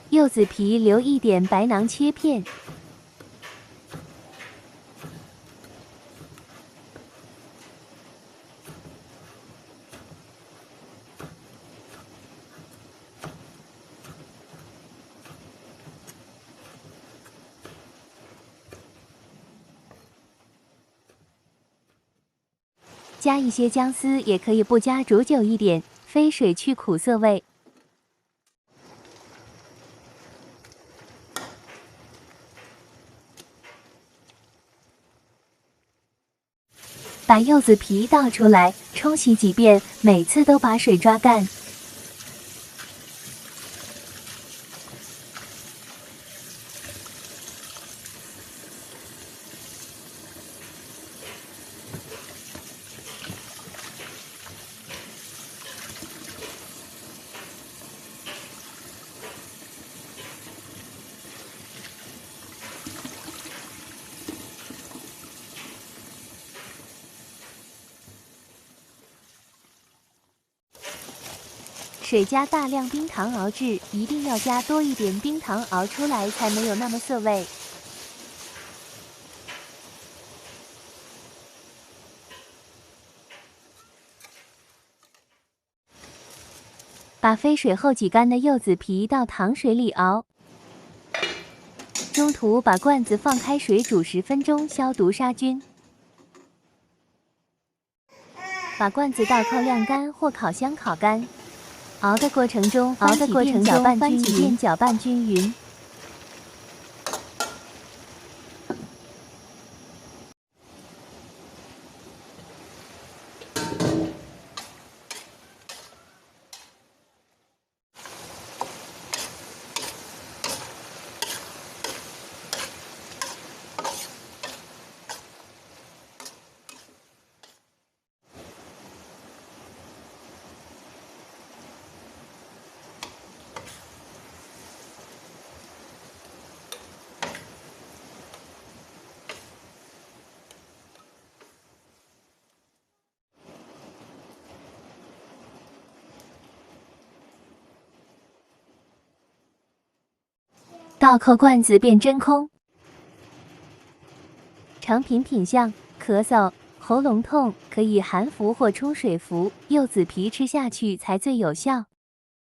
柚子皮留一点白囊切片。 加一些姜丝，也可以不加，煮久一点，飞水去苦涩味。把柚子皮倒出来，冲洗几遍，每次都把水抓干。 水加大量冰糖熬制，一定要加多一点冰糖，熬出来才没有那么涩味。把飞水后挤干的柚子皮到糖水里熬，中途把罐子放开水煮10分钟，消毒杀菌。 把罐子倒扣晾干或烤箱烤干。熬的过程中，翻几遍搅拌均匀。倒扣罐子变真空。成品品相：咳嗽、喉咙痛可以含服或冲水服，柚子皮吃下去才最有效。